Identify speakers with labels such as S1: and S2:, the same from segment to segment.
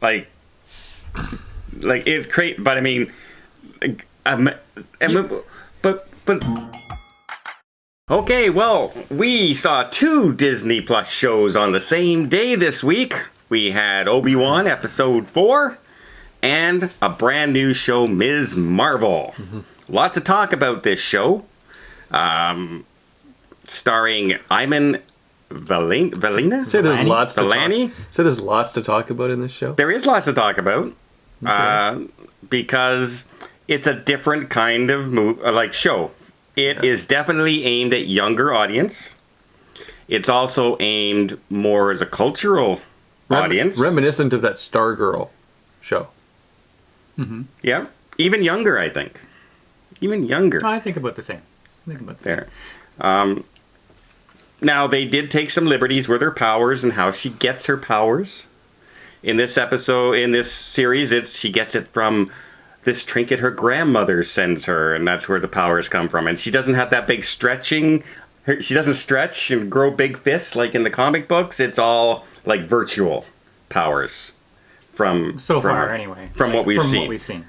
S1: like it's great, but I mean, but okay, well, we saw 2 Disney Plus shows on the same day this week. We had Obi-Wan episode 4 and a brand new show, Ms. Marvel. Lots of talk about this show, starring Iman Valina?
S2: Say there's lots
S1: Valani?
S2: Say there's lots to talk about in this show.
S1: There is lots to talk about,
S2: Okay.
S1: because it's a different kind of show. It is definitely aimed at younger audience. It's also aimed more as a cultural audience.
S2: Reminiscent of that Stargirl show.
S1: Yeah, even younger, I think. Even younger.
S3: I think about the same.
S1: There. Now, they did take some liberties with her powers and how she gets her powers. In this episode, in this series, she gets it from this trinket her grandmother sends her, and that's where the powers come from. And she doesn't have that big stretching. She doesn't stretch and grow big fists like in the comic books. It's all like virtual powers from
S3: far, anyway.
S1: From what we've
S3: seen.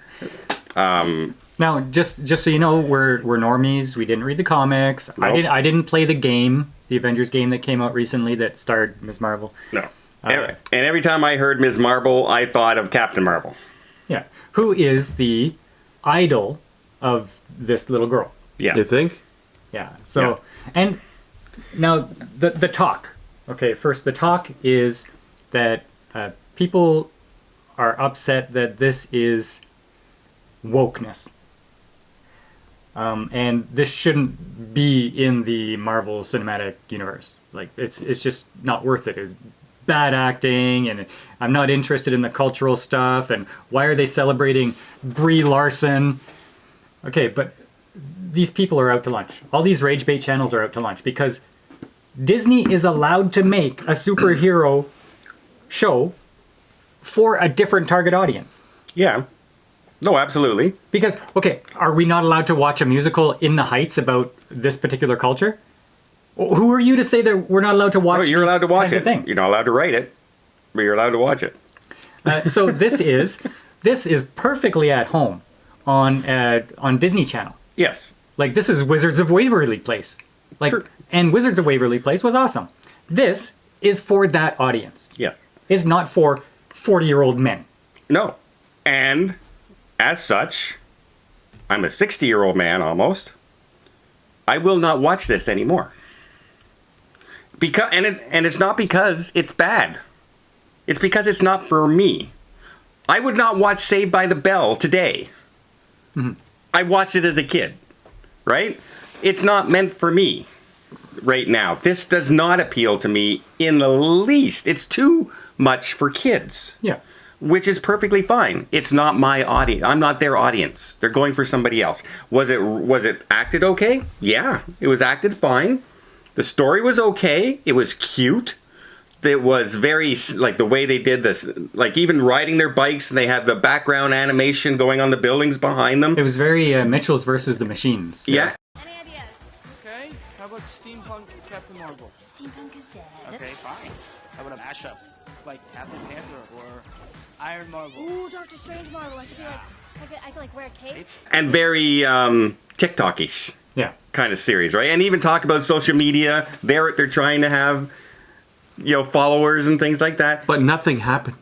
S3: Now, just so you know, we're normies. We didn't read the comics.
S1: Nope.
S3: I didn't play the game, the Avengers game that came out recently that starred Ms. Marvel.
S1: No. And every time I heard Ms. Marvel, I thought of Captain Marvel.
S3: Yeah. Who is the idol of this little girl.
S1: Yeah.
S2: You think?
S3: Yeah. So, and now the talk. Okay, first the talk is that people are upset that this is wokeness. And this shouldn't be in the Marvel Cinematic Universe. Like, it's just not worth it. It's bad acting, and I'm not interested in the cultural stuff, and why are they celebrating Brie Larson? Okay, but these people are out to lunch. All these rage bait channels are out to lunch because Disney is allowed to make a superhero show for a different target audience.
S1: Yeah. No, absolutely.
S3: Because, okay, are we not allowed to watch a musical in the Heights about this particular culture? Who are you to say that we're not allowed to watch?
S1: No, you're allowed to watch it.
S3: Things?
S1: You're not allowed to write it, but you're allowed to watch it.
S3: So this is perfectly at home on Disney Channel.
S1: Yes.
S3: Like, this is Wizards of Waverly Place. Like,
S1: Sure.
S3: And Wizards of Waverly Place was awesome. This is for that audience.
S1: Yeah.
S3: It's not for 40-year-old men.
S1: No. And as such, I'm a 60-year-old man almost. I will not watch this anymore. And it's not because it's bad. It's because it's not for me. I would not watch Saved by the Bell today. I watched it as a kid, right? It's not meant for me right now. This does not appeal to me in the least. It's too much for kids.
S3: Yeah.
S1: Which is perfectly fine. It's not my audience. I'm not their audience. They're going for somebody else. Was it acted okay? Yeah, it was acted fine. The story was okay. It was cute. It was very, like, the way they did this, like, even riding their bikes, and they have the background animation going on the buildings behind them.
S3: It was very Mitchell's versus the Machines.
S1: Yeah.
S4: Any ideas?
S5: Okay, how about steampunk Captain Marvel?
S4: Steampunk is dead.
S5: Okay, fine. How about a mashup? Like Captain Panther or Iron Marvel?
S4: Ooh, Doctor Strange Marvel. I could be like, I could like wear a cape.
S1: And very TikTok-ish
S3: Yeah.
S1: kind of series, right? And even talk about social media. They're trying to have, followers and things like that.
S2: But nothing happened.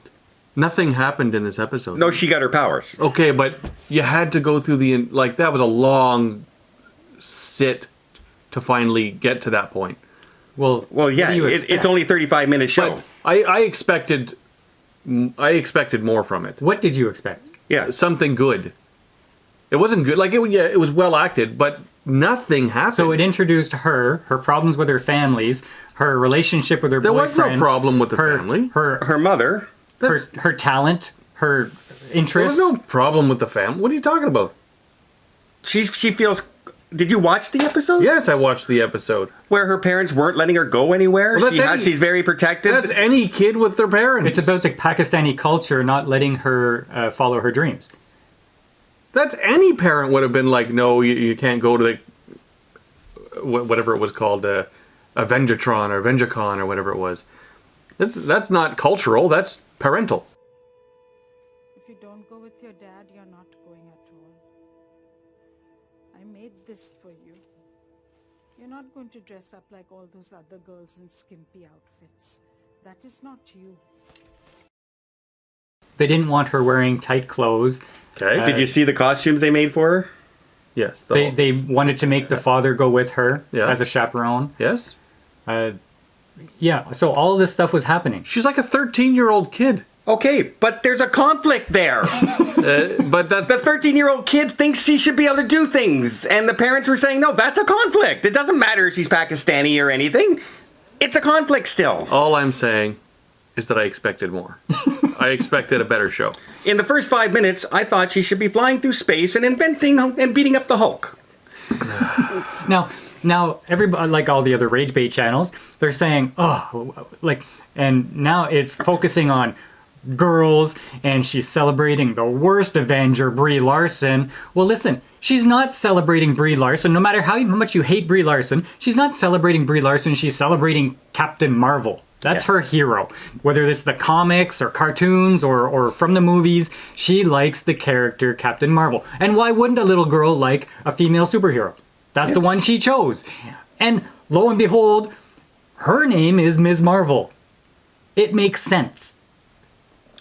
S2: Nothing happened in this episode.
S1: No, she got her powers.
S2: Okay, but you had to go through that was a long sit to finally get to that point.
S3: Well,
S1: Yeah,
S3: what do you
S1: it's
S3: expect?
S1: only a 35-minute show.
S2: But I expected more from it.
S3: What did you expect?
S1: Yeah.
S2: Something good. It wasn't good. Like, it was well acted, but nothing happened.
S3: So it introduced her problems with her families, her relationship with her
S2: there was
S3: boyfriend.
S2: no problem with the
S3: her,
S2: family.
S1: Her mother.
S3: Her talent, her
S2: There
S3: interests.
S2: was no problem with the family. What are you talking about?
S1: She feels... Did you watch the episode?
S2: Yes, I watched the episode.
S1: Where her parents weren't letting her go anywhere?
S2: Well,
S1: She's very protected?
S2: That's any kid with their parents.
S3: It's about the Pakistani culture not letting her follow her dreams.
S2: That's any parent would have been like, no, you can't go to the whatever it was called, Avengertron or Avengercon or whatever it was. That's not cultural. That's parental.
S6: don't go with your dad, you're not going at all. I made this for you. You're not going to dress up like all those other girls in skimpy outfits. That is not you.
S3: They didn't want her wearing tight clothes.
S2: Okay.
S1: Did you see the costumes they made for her?
S2: Yes.
S3: They wanted to make the father go with her
S2: Yeah.
S3: as a chaperone.
S2: Yes.
S3: Yeah, so all of this stuff was happening.
S2: She's like a 13-year-old kid.
S1: Okay, but there's a conflict there.
S2: But that's
S1: The 13-year-old kid thinks she should be able to do things, and the parents were saying, no, that's a conflict. It doesn't matter if she's Pakistani or anything. It's a conflict still.
S2: all I'm saying is that I expected more. I expected a better show.
S1: In the first 5 minutes, I thought she should be flying through space and inventing and beating up the Hulk.
S3: Now everybody, like all the other rage bait channels, they're saying, oh, like, and now it's focusing on girls, and she's celebrating the worst Avenger, Brie Larson. Well, listen, she's not celebrating Brie Larson. No matter how much you hate Brie Larson, she's not celebrating Brie Larson. She's celebrating Captain Marvel. That's
S1: Yes.
S3: her hero. Whether it's the comics or cartoons or from the movies, she likes the character Captain Marvel. And why wouldn't a little girl like a female superhero? That's the one she chose. And lo and behold, her name is Ms. Marvel. It makes sense.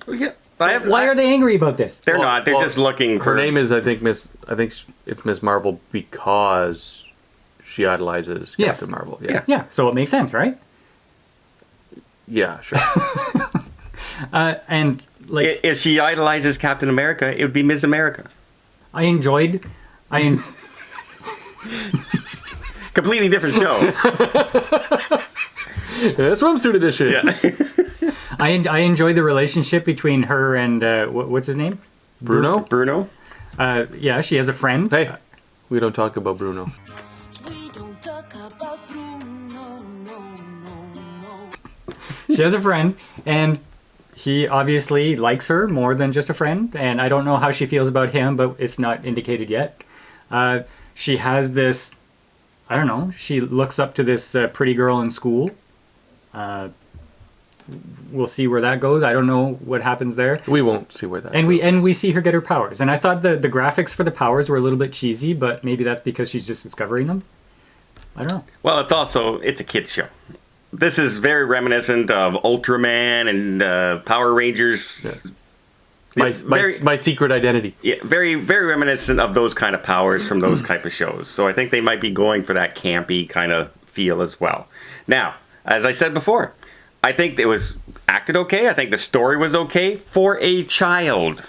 S1: Yeah.
S3: Why are they angry about this?
S1: They're not. They're just looking for...
S2: Her name is, I think it's Miss Marvel because she idolizes
S3: Yes.
S2: Captain Marvel.
S1: Yeah.
S3: Yeah, so it makes sense, right?
S2: Yeah, sure.
S3: And like
S1: If she idolizes Captain America, it would be Ms. America.
S3: I enjoyed
S1: Completely different show.
S2: Swimsuit edition.
S1: Yeah.
S3: I enjoyed the relationship between her and what's his name?
S2: Bruno?
S3: Yeah, she has a friend.
S2: Hey, we don't talk about Bruno.
S7: We don't talk about Bruno, no.
S3: She has a friend, and he obviously likes her more than just a friend. And I don't know how she feels about him, but it's not indicated yet. She has this, I don't know. She looks up to this pretty girl in school. We'll see where that goes. I don't know what happens there.
S2: We won't see where that
S3: And
S2: goes.
S3: we see her get her powers. And I thought the graphics for the powers were a little bit cheesy, but maybe that's because she's just discovering them. I don't know.
S1: Well, it's a kid's show. This is very reminiscent of Ultraman and Power Rangers.
S2: My secret identity.
S1: Yeah, very, very reminiscent of those kind of powers from those type of shows. So I think they might be going for that campy kind of feel as well. Now, as I said before, I think it was acted okay. I think the story was okay for a child,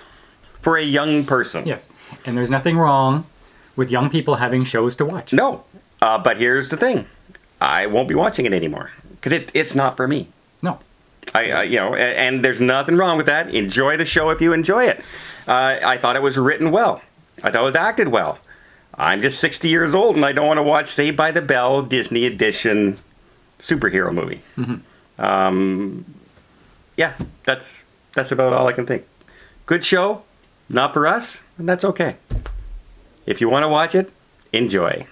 S1: for a young person.
S3: Yes. And there's nothing wrong with young people having shows to watch.
S1: No, but here's the thing: I won't be watching it anymore because it's not for me.
S3: No.
S1: And there's nothing wrong with that. Enjoy the show if you enjoy it. I thought it was written well. I thought it was acted well. I'm just 60 years old and I don't want to watch Saved by the Bell Disney Edition superhero movie. Yeah, that's about all I can think. Good show, not for us, and that's okay. If you want to watch it, enjoy.